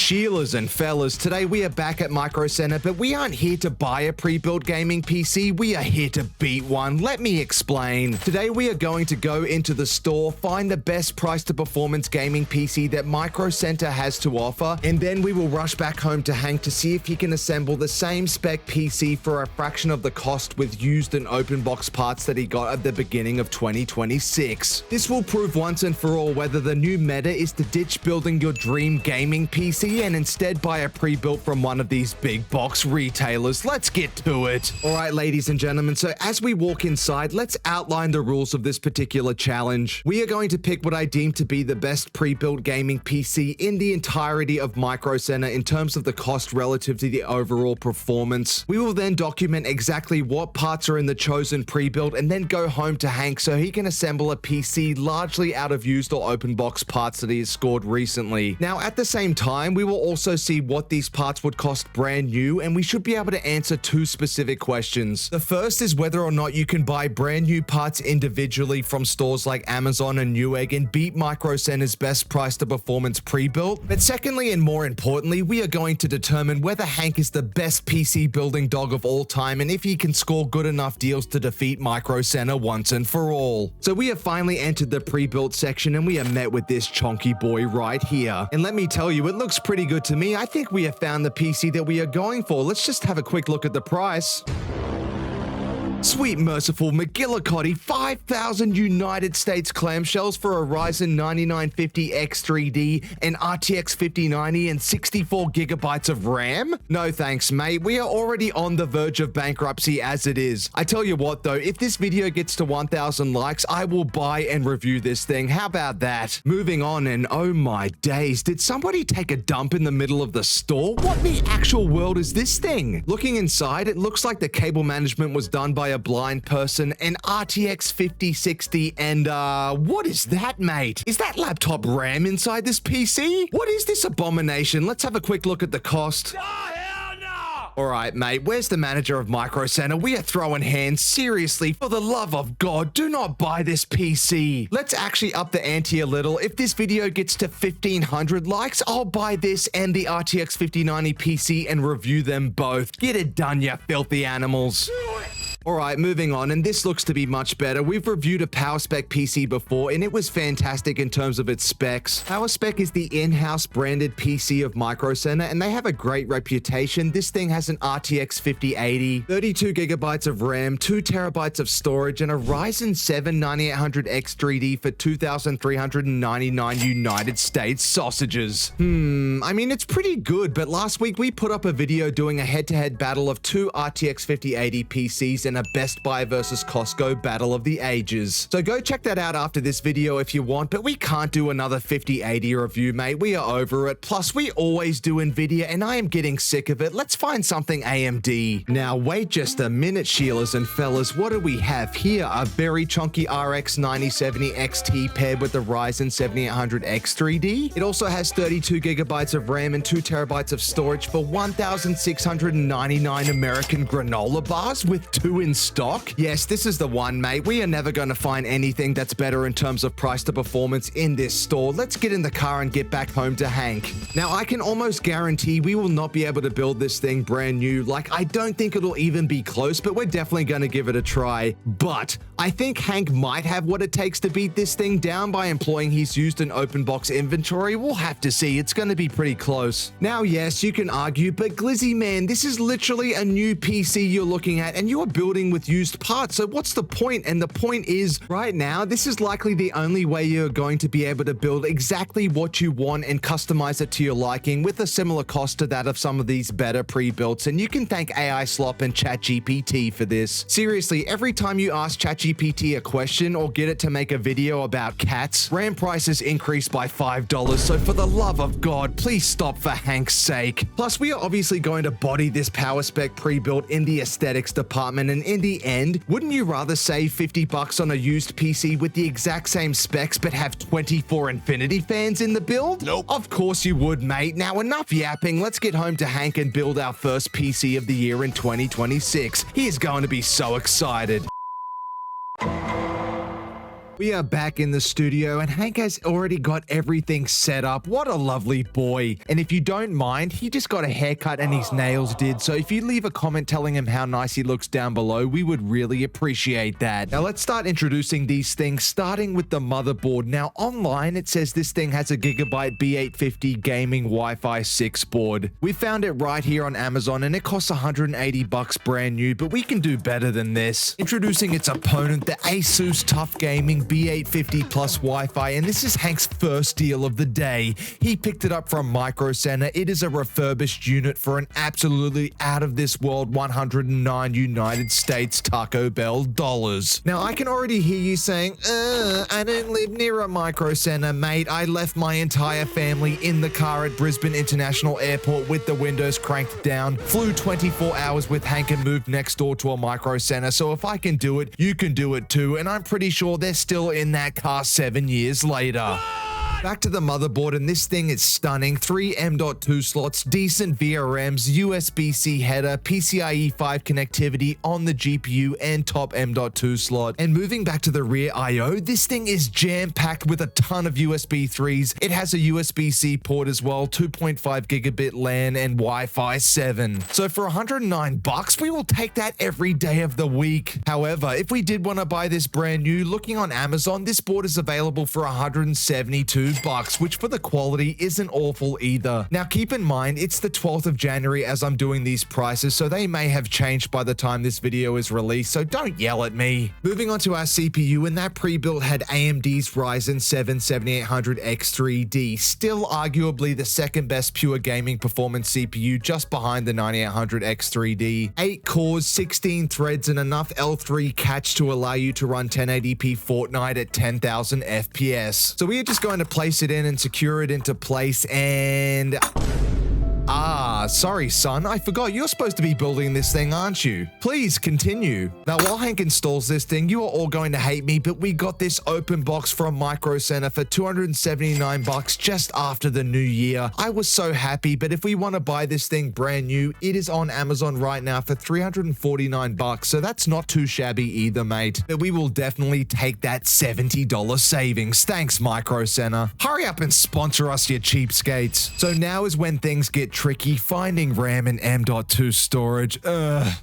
Sheilas and fellas, today we are back at Micro Center, but we aren't here to buy a pre-built gaming PC, we are here to beat one. Let me explain. Today we are going to go into the store, find the best price to performance gaming PC that Micro Center has to offer, and then we will rush back home to Hank to see if he can assemble the same spec PC for a fraction of the cost with used and open box parts that he got at the beginning of 2026. This will prove once and for all whether the new meta is to ditch building your dream gaming PC and instead buy a pre-built from one of these big box retailers. Let's get to it. Alright, ladies and gentlemen, so as we walk inside, let's outline the rules of this particular challenge. We are going to pick what I deem to be the best pre-built gaming PC in the entirety of Micro Center in terms of the cost relative to the overall performance. We will then document exactly what parts are in the chosen pre-built and then go home to Hank so he can assemble a PC largely out of used or open box parts that he has scored recently. Now, at the same time, we will also see what these parts would cost brand new, and we should be able to answer two specific questions. The first is whether or not you can buy brand new parts individually from stores like Amazon and Newegg and beat Micro Center's best price to performance pre-built. But secondly, and more importantly, we are going to determine whether Hank is the best PC building dog of all time and if he can score good enough deals to defeat Micro Center once and for all. So we have finally entered the pre-built section and we are met with this chonky boy right here. And let me tell you, it looks pretty good to me. I think we have found the PC that we are going for. Let's just have a quick look at the price. Sweet merciful McGillicuddy, 5,000 United States clamshells for a Ryzen 9950 X3D, an RTX 5090, and 64 gigabytes of RAM? No thanks, mate. We are already on the verge of bankruptcy as it is. I tell you what though, if this video gets to 1,000 likes, I will buy and review this thing. How about that? Moving on, and oh my days, did somebody take a dump in the middle of the store? What in the actual world is this thing? Looking inside, it looks like the cable management was done by a blind person, an RTX 5060, and what is that, mate? Is that laptop RAM inside this PC? What is this abomination? Let's have a quick look at the cost. Alright, mate, where's the manager of Micro Center? We are throwing hands. Seriously, for the love of God, do not buy this PC. Let's actually up the ante a little. If this video gets to 1,500 likes, I'll buy this and the RTX 5090 PC and review them both. Get it done, you filthy animals. Alright, moving on, and this looks to be much better. We've reviewed a PowerSpec PC before, and it was fantastic in terms of its specs. PowerSpec is the in-house branded PC of Micro Center, and they have a great reputation. This thing has an RTX 5080, 32 gigabytes of RAM, 2 terabytes of storage, and a Ryzen 7 9800 X3D for 2,399 United States sausages. I mean, it's pretty good, but last week we put up a video doing a head-to-head battle of two RTX 5080 PCs and a Best Buy versus Costco battle of the ages. So go check that out after this video if you want, but we can't do another 5080 review, mate. We are over it. Plus, we always do Nvidia, and I am getting sick of it. Let's find something AMD. Now, wait just a minute, Sheilas and fellas. What do we have here? A very chunky RX 9070 XT paired with the Ryzen 7800 X3D. It also has 32 gigabytes of RAM and 2 terabytes of storage for 1,699 American granola bars with 2 in stock? Yes, this is the one, mate. We are never going to find anything that's better in terms of price to performance in this store. Let's get in the car and get back home to Hank. Now, I can almost guarantee we will not be able to build this thing brand new. Like, I don't think it'll even be close, but we're definitely going to give it a try. But I think Hank might have what it takes to beat this thing down by employing his used and open box inventory. We'll have to see. It's going to be pretty close. Now, yes, you can argue, but Glizzy man, this is literally a new PC you're looking at, and you are building with used parts, so what's the point? And the point is, right now, this is likely the only way you're going to be able to build exactly what you want and customize it to your liking with a similar cost to that of some of these better pre-builts, and you can thank AI Slop and ChatGPT for this. Seriously, every time you ask ChatGPT a question or get it to make a video about cats, RAM prices increase by $5, so for the love of God, please stop for Hank's sake. Plus, we are obviously going to body this PowerSpec pre-built in the aesthetics department, and in the end, wouldn't you rather save 50 bucks on a used PC with the exact same specs but have 24 Infinity fans in the build? Nope. Of course you would, mate. Now enough yapping, let's get home to Hank and build our first PC of the year in 2026. He is going to be so excited. We are back in the studio and Hank has already got everything set up. What a lovely boy. And if you don't mind, he just got a haircut and his nails did. So if you leave a comment telling him how nice he looks down below, we would really appreciate that. Now let's start introducing these things, starting with the motherboard. Now online, it says this thing has a Gigabyte B850 gaming Wi-Fi 6 board. We found it right here on Amazon and it costs 180 bucks brand new, but we can do better than this. Introducing its opponent, the Asus Tough Gaming B850 Plus Wi-Fi, and this is Hank's first deal of the day. He picked it up from Micro Center. It is a refurbished unit for an absolutely out of this world 109 United States Taco Bell dollars. Now I can already hear you saying, I don't live near a Micro Center, mate. I left my entire family in the car at Brisbane International Airport with the windows cranked down, flew 24 hours with Hank and moved next door to a Micro Center. So if I can do it, you can do it too. And I'm pretty sure they're still in that car 7 years later. Back to the motherboard, and this thing is stunning. 3 M.2 slots, decent VRMs, USB-C header, PCIe 5 connectivity on the GPU and top M.2 slot. And moving back to the rear I.O., this thing is jam-packed with a ton of USB 3s. It has a USB-C port as well, 2.5 gigabit LAN and Wi-Fi 7. So for 109 bucks, we will take that every day of the week. However, if we did want to buy this brand new, looking on Amazon, this board is available for 172 bucks, which for the quality isn't awful either. Now keep in mind, it's the 12th of January as I'm doing these prices, so they may have changed by the time this video is released, so don't yell at me. Moving on to our CPU, and that pre-built had AMD's Ryzen 7 7800X3D, still arguably the second best pure gaming performance CPU, just behind the 9800X3D. 8 cores, 16 threads, and enough L3 cache to allow you to run 1080p Fortnite at 10,000 FPS. So we are just going to place it in and secure it into place, and sorry son, I forgot you're supposed to be building this thing, aren't you? Please continue. Now while Hank installs this thing, you are all going to hate me, but we got this open box from Micro Center for 279 bucks just after the new year. I was so happy, but if we want to buy this thing brand new, it is on Amazon right now for 349 bucks, so that's not too shabby either, mate. But we will definitely take that $70 savings. Thanks, Micro Center. Hurry up and sponsor us, you cheapskates. So now is when things get tricky, finding RAM and M.2 storage.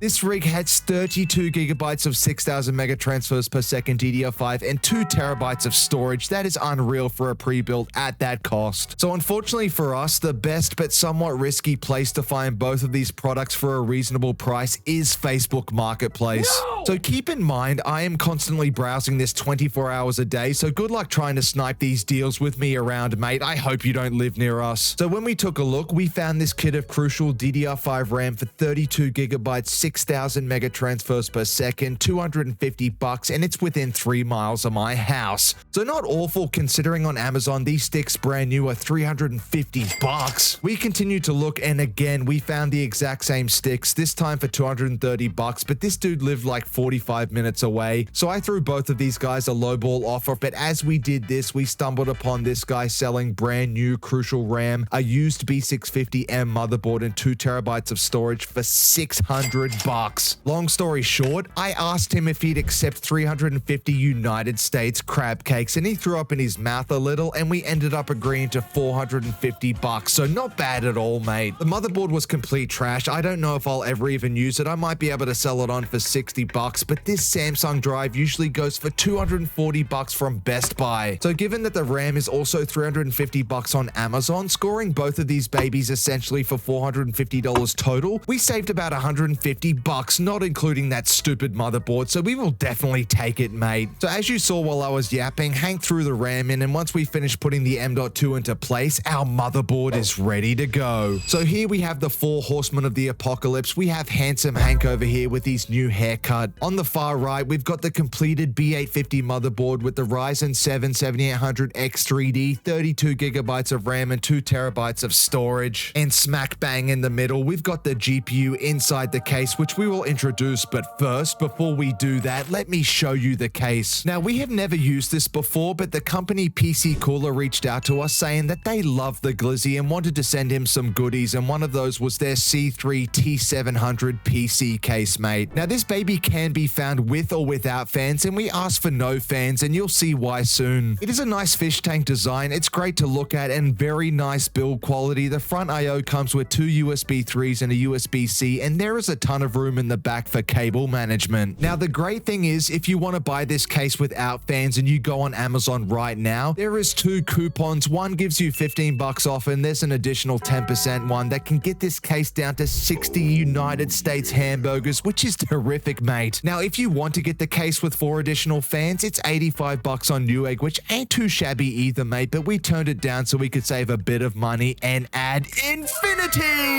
This rig has 32 gigabytes of 6000 mega transfers per second DDR5 and 2 terabytes of storage. That is unreal for a pre-built at that cost. So unfortunately for us, the best but somewhat risky place to find both of these products for a reasonable price is Facebook Marketplace. No! So keep in mind, I am constantly browsing this 24 hours a day, so good luck trying to snipe these deals with me around, mate. I hope you don't live near us. So when we took a look, we found this kit of Crucial DDR5 RAM for 32 gigabytes, 6000 mega transfers per second, 250 bucks, and it's within 3 miles of my house. So not awful considering on Amazon these sticks brand new are 350 bucks. We continued to look, and again we found the exact same sticks, this time for 230 bucks, but this dude lived like 45 minutes away. So I threw both of these guys a lowball offer, but as we did this, we stumbled upon this guy selling brand new Crucial RAM, a used B650M motherboard, and 2 terabytes of storage for 600 bucks. Long story short, I asked him if he'd accept 350 United States crab cakes, and he threw up in his mouth a little, and we ended up agreeing to 450 bucks. So not bad at all, mate. The motherboard was complete trash. I don't know if I'll ever even use it. I might be able to sell it on for 60 bucks, but this Samsung drive usually goes for 240 bucks from Best Buy. So given that the RAM is also 350 bucks on Amazon, scoring both of these babies essentially for $450 total, we saved about 150 bucks, not including that stupid motherboard, so we will definitely take it, mate. So as you saw while I was yapping, Hank threw the RAM in, and once we finished putting the M.2 into place, our motherboard is ready to go. So here we have the 4 horsemen of the apocalypse. We have handsome Hank over here with his new haircut. On the far right, we've got the completed B850 motherboard with the Ryzen 7 7800X3D, 32 gigabytes of RAM and 2 terabytes of storage. And smack bang in the middle, we've got the GPU inside the case, which we will introduce, but first, before we do that, let me show you the case. Now, we have never used this before, but the company PC Cooler reached out to us saying that they love the Glizzy and wanted to send him some goodies, and one of those was their C3 T700 PC case, mate. Now, this baby can can be found with or without fans, and we asked for no fans, and you'll see why soon. It is a nice fish tank design, it's great to look at, and very nice build quality. The front I/O comes with 2 USB 3s and a USB-C, and there is a ton of room in the back for cable management. Now, the great thing is, if you want to buy this case without fans and you go on Amazon right now, there is 2 coupons. One gives you 15 bucks off, and there's an additional 10% one that can get this case down to 60 United States hamburgers, which is terrific, mate. Now, if you want to get the case with 4 additional fans, it's 85 bucks on Newegg, which ain't too shabby either, mate, but we turned it down so we could save a bit of money and add infinity!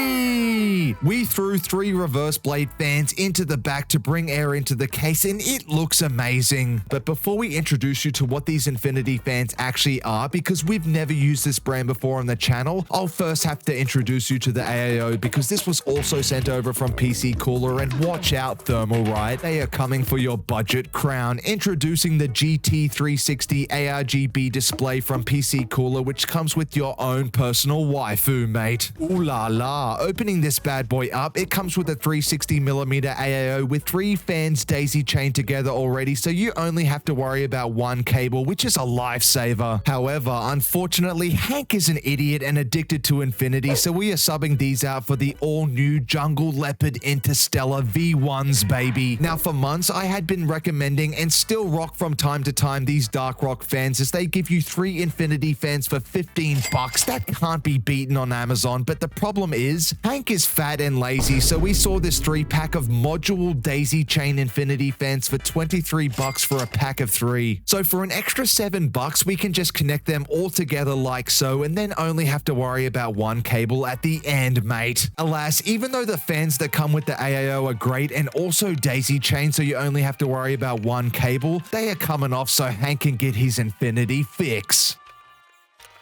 We threw 3 reverse blade fans into the back to bring air into the case, and it looks amazing. But before we introduce you to what these infinity fans actually are, because we've never used this brand before on the channel, I'll first have to introduce you to the AAO, because this was also sent over from PC Cooler, and watch out, Thermalright, they are coming for your budget crown. Introducing the GT360 ARGB display from PC Cooler, which comes with your own personal waifu, mate. Ooh la la. Opening this bad boy up, it comes with a 360mm AAO with 3 fans daisy chained together already, so you only have to worry about 1 cable, which is a lifesaver. However, unfortunately, Hank is an idiot and addicted to infinity, so we are subbing these out for the all-new Jungle Leopard Interstellar V1s, baby. Now, for months, I had been recommending and still rock from time to time these Dark Rock fans, as they give you 3 infinity fans for 15 bucks. That can't be beaten on Amazon, but the problem is, Hank is fat and lazy, so we saw this 3-pack of module daisy chain infinity fans for 23 bucks for a pack of 3. So for an extra 7 bucks, we can just connect them all together like so, and then only have to worry about 1 cable at the end, mate. Alas, even though the fans that come with the AAO are great and also daisy chain, so you only have to worry about 1 cable, they are coming off so Hank can get his infinity fix.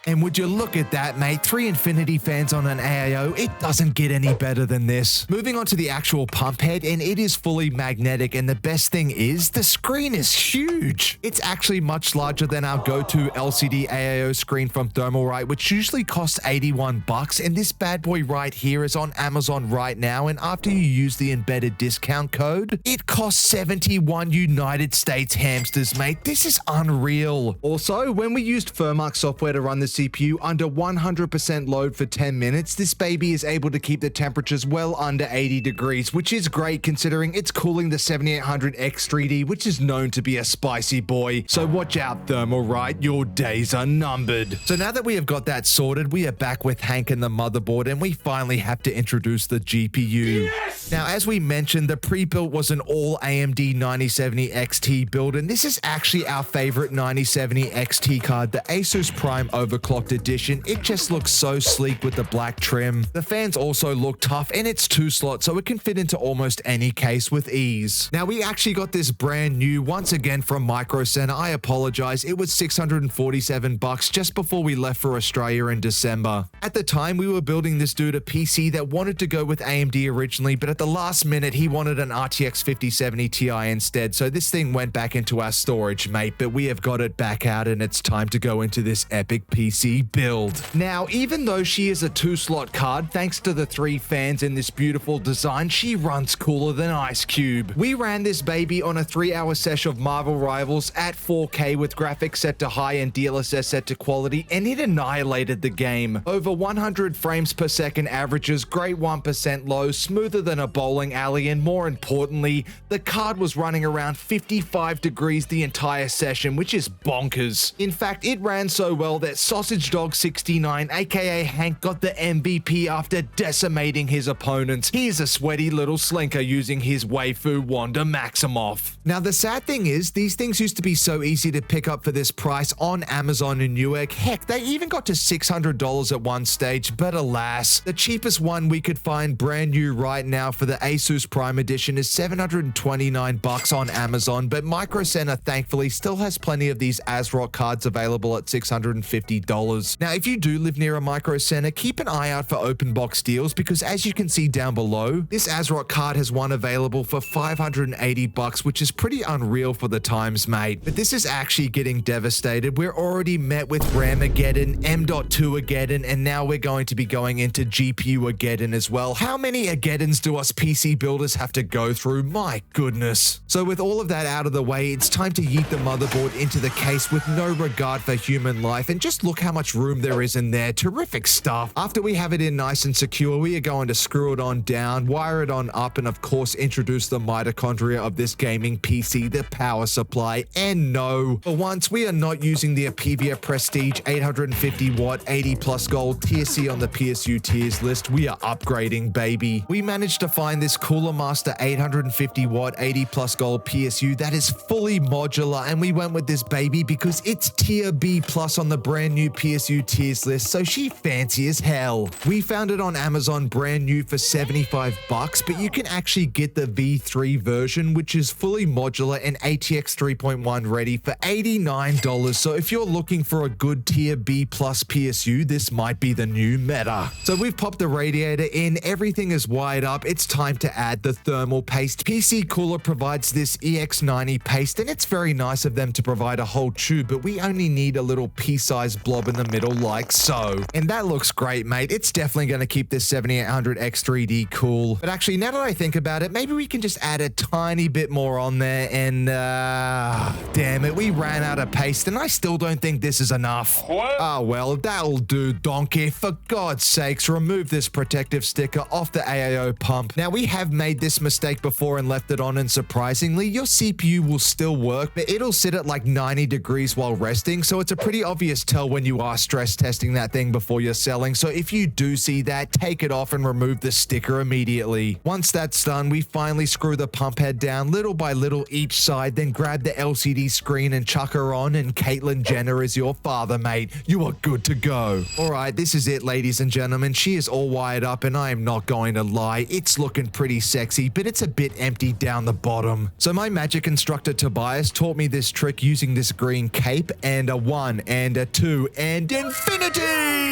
And would you look at that, mate? 3 infinity fans on an AAO, it doesn't get any better than this. Moving on to the actual pump head, and it is fully magnetic, and the best thing is, the screen is huge. It's actually much larger than our go-to LCD AAO screen from Thermalright, which usually costs 81 bucks, and this bad boy right here is on Amazon right now, and after you use the embedded discount code, it costs 71 United States hamsters, mate. This is unreal. Also, when we used Firmark software to run this CPU under 100% load for 10 minutes, this baby is able to keep the temperatures well under 80 degrees, which is great considering it's cooling the 7800X3D, which is known to be a spicy boy. So watch out, Thermalright, your days are numbered. So now that we have got that sorted, we are back with Hank and the motherboard, and we finally have to introduce the GPU. Yes! Now, as we mentioned, the pre-built was an all AMD 9070 XT build, and this is actually our favorite 9070 XT card, the Asus Prime Overclocked edition. It just looks so sleek with the black trim. The fans also look tough, and it's 2-slot, so it can fit into almost any case with ease. Now, we actually got this brand new once again from Micro Center. I apologize, it was 647 bucks just before we left for Australia in December. At the time, we were building this dude a PC that wanted to go with AMD originally, but at the last minute, he wanted an RTX 5070 Ti instead, so this thing went back into our storage, mate, but we have got it back out, and it's time to go into this epic PC build. Now, even though she is a 2-slot card, thanks to the 3 fans in this beautiful design, she runs cooler than Ice Cube. We ran this baby on a 3-hour sesh of Marvel Rivals at 4K with graphics set to high and DLSS set to quality, and it annihilated the game. Over 100 frames per second averages, great 1% low, smoother than a bowling alley, and more importantly, the card was running around 55 degrees the entire session, which is bonkers. In fact, it ran so well that Sausage Dog 69, aka Hank, got the MVP after decimating his opponents. He is a sweaty little slinker using his waifu Wanda Maximoff. Now, the sad thing is, these things used to be so easy to pick up for this price on Amazon and Newegg. Heck, they even got to $600 at one stage, but alas, the cheapest one we could find brand new right now for the Asus Prime Edition is 729 bucks on Amazon, but Micro Center thankfully still has plenty of these ASRock cards available at $650. $500. Now, if you do live near a Micro Center, keep an eye out for open box deals because as you can see down below, this ASRock card has one available for $580, which is pretty unreal for the times, mate. But this is actually getting devastated. We're already met with Ramageddon, M.2-ageddon, and now we're going to be going into GPU-ageddon as well. How many ageddons do us PC builders have to go through? My goodness. So with all of that out of the way, it's time to yeet the motherboard into the case with no regard for human life, and just look how much room there is in there. Terrific stuff. After we have it in nice and secure, we are going to screw it on down, wire it on up, and of course introduce the mitochondria of this gaming PC, the power supply. And no, for once we are not using the Apevia Prestige 850 watt 80 plus gold tier C on the PSU tiers list. We are upgrading, baby. We managed to find this Cooler Master 850 watt 80 plus gold PSU that is fully modular, and we went with this baby because it's tier B plus on the brand new PSU tiers list, so she fancy as hell. We found it on Amazon brand new for $75, but you can actually get the V3 version, which is fully modular and ATX 3.1 ready for $89. So if you're looking for a good tier B plus PSU, this might be the new meta. So we've popped the radiator in, everything is wired up, it's time to add the thermal paste. PC Cooler provides this EX90 paste, and it's very nice of them to provide a whole tube, but we only need a little pea-sized blob in the middle like so. And that looks great, mate. It's definitely going to keep this 7800 X3D cool. But actually, now that I think about it, maybe we can just add a tiny bit more on there, and damn it, we ran out of paste, and I still don't think this is enough. What? Ah, well, that'll do, donkey. For God's sakes, remove this protective sticker off the AIO pump. Now, we have made this mistake before and left it on, and surprisingly, your CPU will still work, but it'll sit at like 90 degrees while resting, so it's a pretty obvious tell when you are stress testing that thing before you're selling. So if you do see that, take it off and remove the sticker immediately. Once that's done, we finally screw the pump head down little by little each side, then grab the LCD screen and chuck her on, and Caitlyn Jenner is your father, mate. You are good to go. Alright, this is it, ladies and gentlemen. She is all wired up, and I am not going to lie, it's looking pretty sexy, but it's a bit empty down the bottom. So my magic instructor Tobias taught me this trick using this green cape, and a 1 and a 2 and infinity!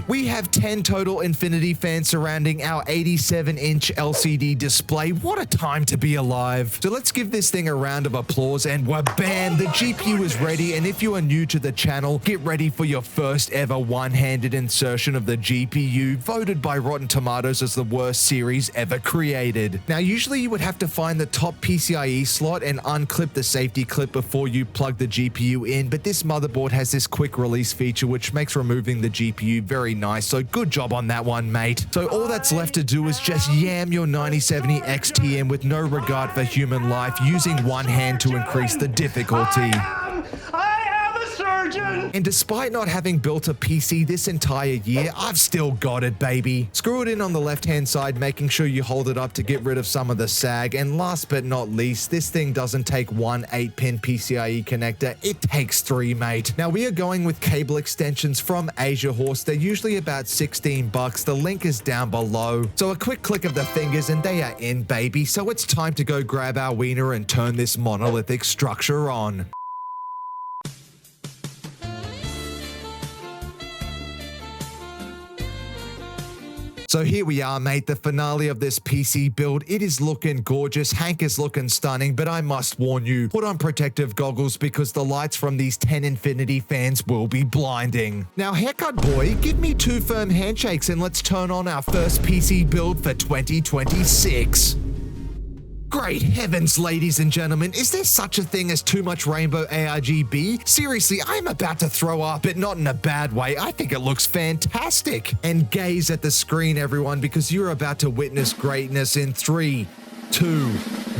We have 10 total infinity fans surrounding our 87-inch LCD display. What a time to be alive. So let's give this thing a round of applause, and wha-bam, the GPU is ready. And if you are new to the channel, get ready for your first ever one-handed insertion of the GPU, voted by Rotten Tomatoes as the worst series ever created. Now, usually you would have to find the top PCIe slot and unclip the safety clip before you plug the GPU in, but this motherboard has this quick release feature which makes removing the GPU very nice, so good job on that one, mate. So all that's left to do is just yam your 9070 XT in with no regard for human life, using one hand to increase the difficulty. And despite not having built a PC this entire year, I've still got it, baby. Screw it in on the left-hand side, making sure you hold it up to get rid of some of the sag. And last but not least, this thing doesn't take one 8-pin PCIe connector, it takes 3, mate. Now, we are going with cable extensions from Asia Horse. They're usually about $16. The link is down below. So a quick click of the fingers and they are in, baby. So it's time to go grab our wiener and turn this monolithic structure on. So here we are, mate, the finale of this PC build. It is looking gorgeous, Hank is looking stunning, but I must warn you, put on protective goggles because the lights from these 10 infinity fans will be blinding. Now, haircut boy, give me 2 firm handshakes and let's turn on our first PC build for 2026. Great heavens, ladies and gentlemen, is there such a thing as too much rainbow ARGB? Seriously, I'm about to throw up, but not in a bad way. I think it looks fantastic. And gaze at the screen, everyone, because you're about to witness greatness in 3, 2,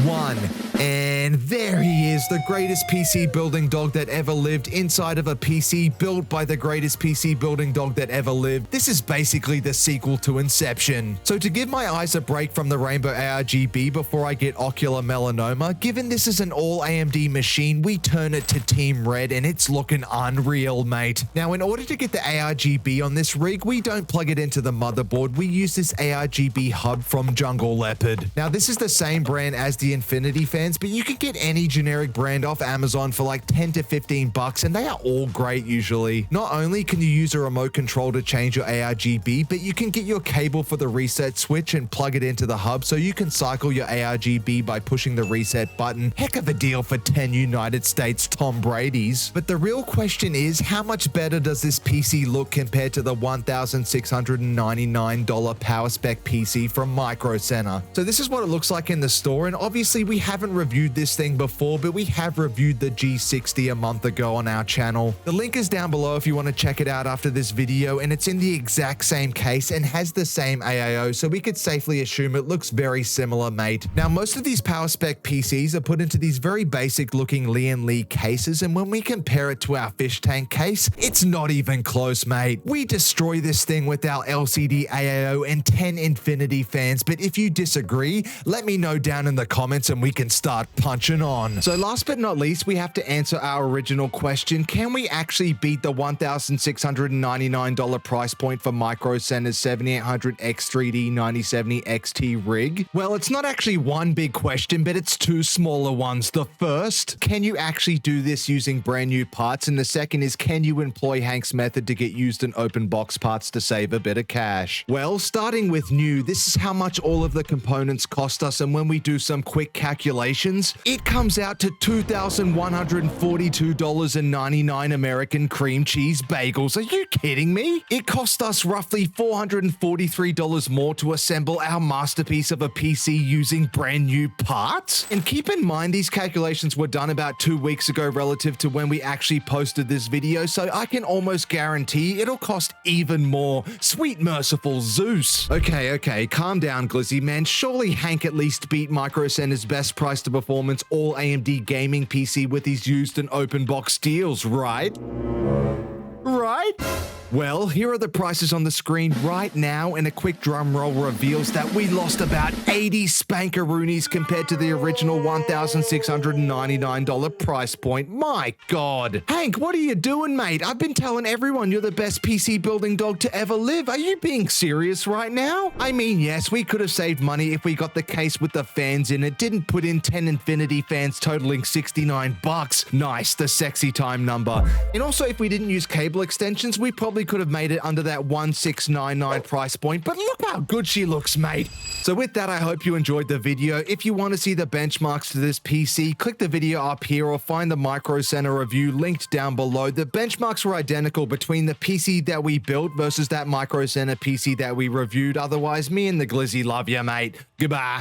1, and there he is, the greatest PC building dog that ever lived inside of a PC built by the greatest PC building dog that ever lived. This is basically the sequel to Inception. So to give my eyes a break from the rainbow ARGB before I get ocular melanoma, given this is an all AMD machine, we turn it to Team Red and it's looking unreal, mate. Now, in order to get the ARGB on this rig, we don't plug it into the motherboard, we use this ARGB hub from Jungle Leopard. Now, this is the same brand as the Infinity fan, fans, but you can get any generic brand off Amazon for like 10 to 15 bucks, and they are all great usually. Not only can you use a remote control to change your ARGB, but you can get your cable for the reset switch and plug it into the hub so you can cycle your ARGB by pushing the reset button. Heck of a deal for 10 United States Tom Brady's. But the real question is, how much better does this PC look compared to the $1,699 PowerSpec PC from Micro Center? So this is what it looks like in the store, and obviously we haven't reviewed this thing before, but we have reviewed the G60 a month ago on our channel. The link is down below if you want to check it out after this video, and it's in the exact same case and has the same AIO, so we could safely assume it looks very similar, mate. Now, most of these PowerSpec PCs are put into these very basic looking Lian Li cases, and when we compare it to our fish tank case, it's not even close, mate. We destroy this thing with our LCD AIO and 10 Infinity fans, but if you disagree, let me know down in the comments and we can start punching on. So last but not least, we have to answer our original question: can we actually beat the $1,699 price point for Micro Center's 7800X3D 9070 XT rig? Well, it's not actually one big question, but it's two smaller ones. The first, can you actually do this using brand new parts? And the second is, can you employ Hank's method to get used in open box parts to save a bit of cash? Well, starting with new, this is how much all of the components cost us, and when we do some quick calculations, it comes out to $2,142.99 American cream cheese bagels. Are you kidding me? It cost us roughly $443 more to assemble our masterpiece of a PC using brand new parts. And keep in mind, these calculations were done about 2 weeks ago relative to when we actually posted this video, so I can almost guarantee it'll cost even more. Sweet merciful Zeus. Okay, calm down, Glizzy man. Surely Hank at least beat Micro Center's best price to performance all AMD gaming PC with his used and open box deals, right? Right? Well, here are the prices on the screen right now, and a quick drum roll reveals that we lost about 80 spankaroonies compared to the original $1,699 price point. My God. Hank, what are you doing, mate? I've been telling everyone you're the best PC building dog to ever live. Are you being serious right now? I mean, yes, we could have saved money if we got the case with the fans in it, didn't put in 10 Infinity fans totaling 69 bucks. Nice, the sexy time number. And also, if we didn't use cable extensions, we probably could have made it under that $1,699 price point, but look how good she looks, mate. So with that, I hope you enjoyed the video. If you want to see the benchmarks to this PC, click the video up here or find the Micro Center review linked down below. The benchmarks were identical between the PC that we built versus that Micro Center PC that we reviewed. Otherwise, me and the Glizzy love you, mate. Goodbye.